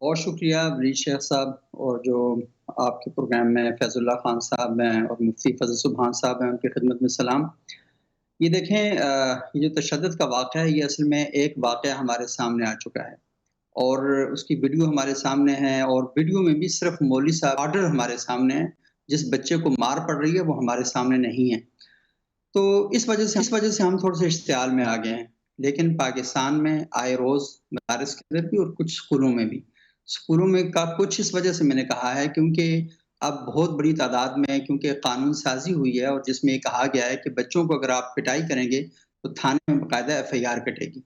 بہت شکریہ ولی شیخ صاحب، اور جو آپ کے پروگرام میں فیض اللہ خان صاحب ہیں اور مفتی فضل سبحان صاحب ہیں، ان کی خدمت میں سلام۔ یہ دیکھیں، یہ جو تشدد کا واقعہ ہے، یہ اصل میں ایک واقعہ ہمارے سامنے آ چکا ہے، اور اس کی ویڈیو ہمارے سامنے ہے، اور ویڈیو میں بھی صرف مولوی صاحب آرڈر ہمارے سامنے ہے، جس بچے کو مار پڑ رہی ہے وہ ہمارے سامنے نہیں ہے۔ تو اس وجہ سے ہم تھوڑے سے اشتعال میں آ گئے ہیں۔ لیکن پاکستان میں آئے روز مدارس کے اندر بھی اور کچھ اسکولوں میں بھی، اسکولوں میں کا کچھ اس وجہ سے میں نے کہا ہے کیونکہ اب بہت بڑی تعداد میں کیونکہ قانون سازی ہوئی ہے، اور جس میں یہ کہا گیا ہے کہ بچوں کو اگر آپ پٹائی کریں گے تو تھانے میں باقاعدہ ایف آئی آر کٹے گی،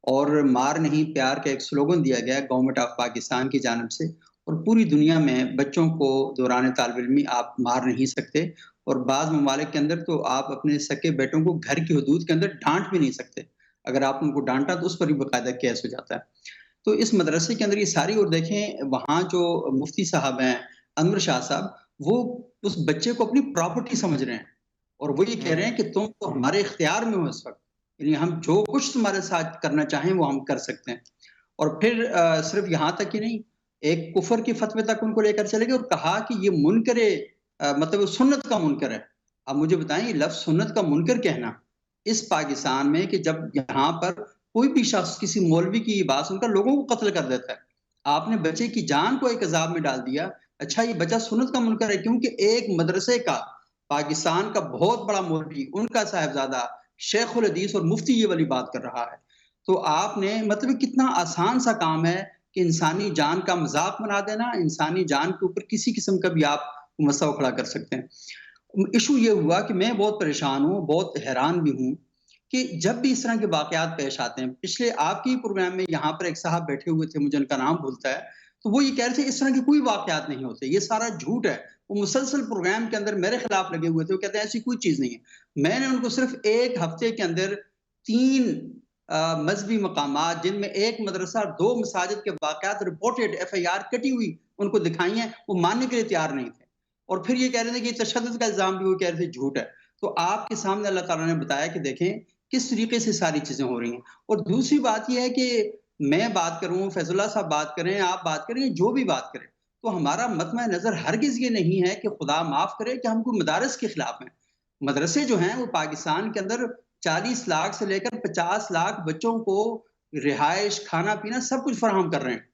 اور مار نہیں پیار کا ایک سلوگن دیا گیا ہے گورنمنٹ آف پاکستان کی جانب سے، اور پوری دنیا میں بچوں کو دوران طالب علمی آپ مار نہیں سکتے، اور بعض ممالک کے اندر تو آپ اپنے سکے بیٹوں کو گھر کی حدود کے اندر ڈانٹ بھی نہیں سکتے، اگر آپ ان کو ڈانٹا تو اس پر بھی باقاعدہ کیس ہو جاتا ہے۔ تو اس مدرسے کے اندر یہ ساری، اور دیکھیں وہاں جو مفتی صاحب ہیں انور شاہ صاحب، وہ اس بچے کو اپنی پراپرٹی سمجھ رہے ہیں، اور وہ یہ کہہ رہے ہیں کہ تم تو ہمارے اختیار میں ہو اس وقت، یعنی ہم جو کچھ تمہارے ساتھ کرنا چاہیں وہ ہم کر سکتے ہیں۔ اور پھر صرف یہاں تک ہی نہیں، ایک کفر کی فتوے تک ان کو لے کر چلے گئے، اور کہا کہ یہ منکر مطلب سنت کا منکر ہے۔ اب مجھے بتائیں، یہ لفظ سنت کا منکر کہنا اس پاکستان میں، کہ جب یہاں پر کوئی بھی شخص کسی مولوی کی بات سن کر لوگوں کو قتل کر دیتا ہے، آپ نے بچے کی جان کو ایک عذاب میں ڈال دیا۔ اچھا، یہ بچہ سنت کا منکر ہے کیونکہ ایک مدرسے کا، پاکستان کا بہت بڑا مولوی، ان کا صاحبزادہ شیخ الحدیث اور مفتی یہ والی بات کر رہا ہے، تو آپ نے مطلب کتنا آسان سا کام ہے کہ انسانی جان کا مذاق بنا دینا، انسانی جان کے اوپر کسی قسم کا بھی آپ مسئلہ کھڑا کر سکتے ہیں۔ ایشو یہ ہوا کہ میں بہت پریشان ہوں، بہت حیران بھی ہوں کہ جب بھی اس طرح کے واقعات پیش آتے ہیں، پچھلے آپ کی پروگرام میں یہاں پر ایک صاحب بیٹھے ہوئے تھے، مجھے ان کا نام بھولتا ہے، تو وہ یہ کہہ رہے تھے اس طرح کے کوئی واقعات نہیں ہوتے، یہ سارا جھوٹ ہے۔ وہ مسلسل پروگرام کے اندر میرے خلاف لگے ہوئے تھے، وہ کہتے ہیں ایسی کوئی چیز نہیں ہے۔ میں نے ان کو صرف ایک ہفتے کے اندر 3 مذہبی مقامات، جن میں ایک مدرسہ اور 2 مساجد کے واقعات رپورٹڈ، ایف آئی آر کٹی ہوئی، ان کو دکھائی ہیں، وہ ماننے کے لیے تیار نہیں تھے، اور پھر یہ کہہ رہے تھے کہ تشدد کا الزام بھی وہ کہہ رہے تھے جھوٹ ہے۔ تو آپ کے سامنے اللہ تعالیٰ نے بتایا کہ دیکھیں کس طریقے سے ساری چیزیں ہو رہی ہیں۔ اور دوسری بات یہ ہے کہ میں بات کروں، فیض اللہ صاحب بات کریں، آپ بات کریں، جو بھی بات کریں، تو ہمارا مطمع نظر ہرگز یہ نہیں ہے کہ خدا معاف کرے کہ ہم کوئی مدارس کے خلاف ہیں۔ مدرسے جو ہیں وہ پاکستان کے اندر 40 لاکھ سے لے کر 50 لاکھ بچوں کو رہائش، کھانا پینا سب کچھ فراہم کر رہے ہیں۔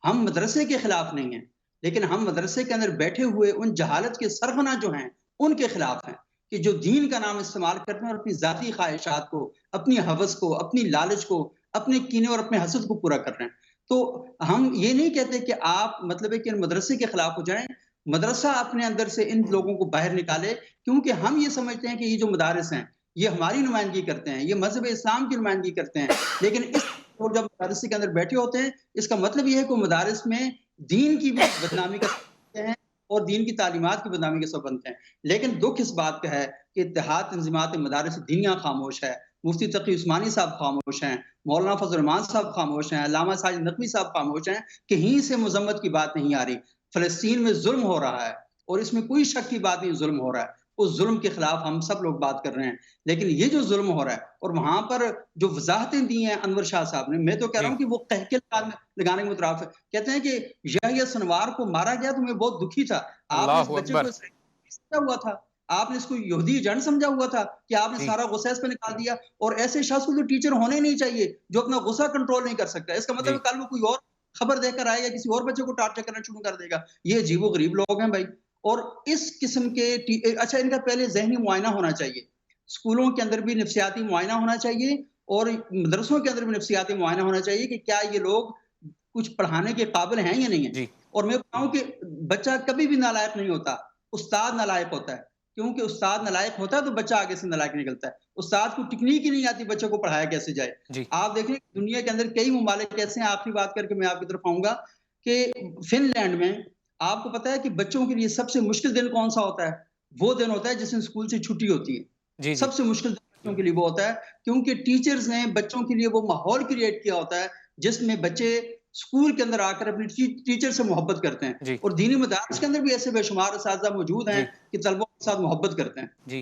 ہم مدرسے کے خلاف نہیں ہیں، لیکن ہم مدرسے کے اندر بیٹھے ہوئے ان جہالت کے سرغنہ جو ہیں ان کے خلاف ہیں، کہ جو دین کا نام استعمال کرتے ہیں اور اپنی ذاتی خواہشات کو، اپنی ہوس کو، اپنی لالچ کو، اپنے کینے اور اپنے حسد کو پورا کر رہے ہیں۔ تو ہم یہ نہیں کہتے کہ آپ مطلب ہے کہ ان مدرسے کے خلاف ہو جائیں، مدرسہ اپنے اندر سے ان لوگوں کو باہر نکالے، کیونکہ ہم یہ سمجھتے ہیں کہ یہ جو مدارس ہیں یہ ہماری نمائندگی کرتے ہیں، یہ مذہب اسلام کی نمائندگی کرتے ہیں، لیکن اس لوگ جب مدارس کے اندر بیٹھے ہوتے ہیں، اس کا مطلب یہ ہے کہ مدارس میں دین کی بھی بدنامی کا سبب بنتے ہیں اور دین کی تعلیمات کی بدنامی کا سبب بنتے ہیں۔ لیکن دکھ اس بات کا ہے کہ اتحاد تنظیمات مدارس دینیا خاموش ہے، مفتی تقی عثمانی صاحب خاموش ہیں، مولانا فضل الرحمان صاحب خاموش ہیں، علامہ ساجد نقوی صاحب خاموش ہیں، کہیں سے مذمت کی بات نہیں آ رہی۔ فلسطین میں ظلم ہو رہا ہے، اور اس میں کوئی شک کی بات نہیں، ظلم ہو رہا ہے، اس ظلم کے خلاف ہم سب لوگ بات کر رہے ہیں، لیکن یہ جو ظلم ہو رہا ہے، اور وہاں پر جو وضاحتیں دی ہیں انور شاہ صاحب نے، میں تو کہہ رہا جی ہوں کہ وہ قہقہ لگانے کے مترادف ہے۔ کہتے ہیں کہ یحییٰ سنوار کو مارا گیا تو میں بہت دکھی تھا، آپ نے اس اللہ بچے کو اکبر سمجھا ہوا تھا، آپ نے اس کو یہودی ایجنٹ سمجھا ہوا تھا کہ آپ نے جی سارا غصہ اس پہ نکال دیا، اور ایسے شخص کو تو ٹیچر ہونے نہیں چاہیے جو اپنا غصہ کنٹرول نہیں کر سکتا۔ اس کا مطلب جی ہے کل وہ کوئی اور خبر دے کر آئے گا، کسی اور بچے کو ٹارچر کرنا شروع کر دے گا۔ یہ عجیب و غریب لوگ ہیں بھائی، اور اس قسم کے اچھا، ان کا پہلے ذہنی معائنہ ہونا چاہیے، اسکولوں کے اندر بھی نفسیاتی معائنہ ہونا چاہیے، اور مدرسوں کے اندر بھی نفسیاتی معائنہ ہونا چاہیے کہ کیا یہ لوگ کچھ پڑھانے کے قابل ہیں یا نہیں ہیں۔ جی اور میں بتاؤں کہ بچہ کبھی بھی نالائق نہیں ہوتا، استاد نالائق ہوتا ہے، کیونکہ استاد نالائق ہوتا ہے تو بچہ آگے سے نالائق نکلتا ہے۔ استاد کو ٹیکنیک ہی نہیں آتی بچوں کو پڑھایا کیسے جائے۔ جی آپ دیکھیں دنیا کے اندر کئی ممالک ایسے ہیں، آخری بات کر کے میں آپ کی طرف آؤں گا، کہ فن لینڈ میں آپ کو پتا ہے کہ بچوں کے لیے سب سے مشکل دن کون سا ہوتا ہے؟ وہ دن ہوتا ہے جس میں اسکول سے چھٹی ہوتی ہے، جی جی سب سے مشکل دن بچوں کے لیے وہ ہوتا ہے، کیونکہ ٹیچرز نے بچوں کے لیے وہ ماحول کریٹ کیا ہوتا ہے جس میں بچے اسکول کے اندر آ کر اپنے ٹیچر سے محبت کرتے ہیں، جی اور دینی مدارس کے اندر بھی ایسے بے شمار اساتذہ موجود ہیں جی کہ طلبوں کے ساتھ محبت کرتے ہیں۔ جی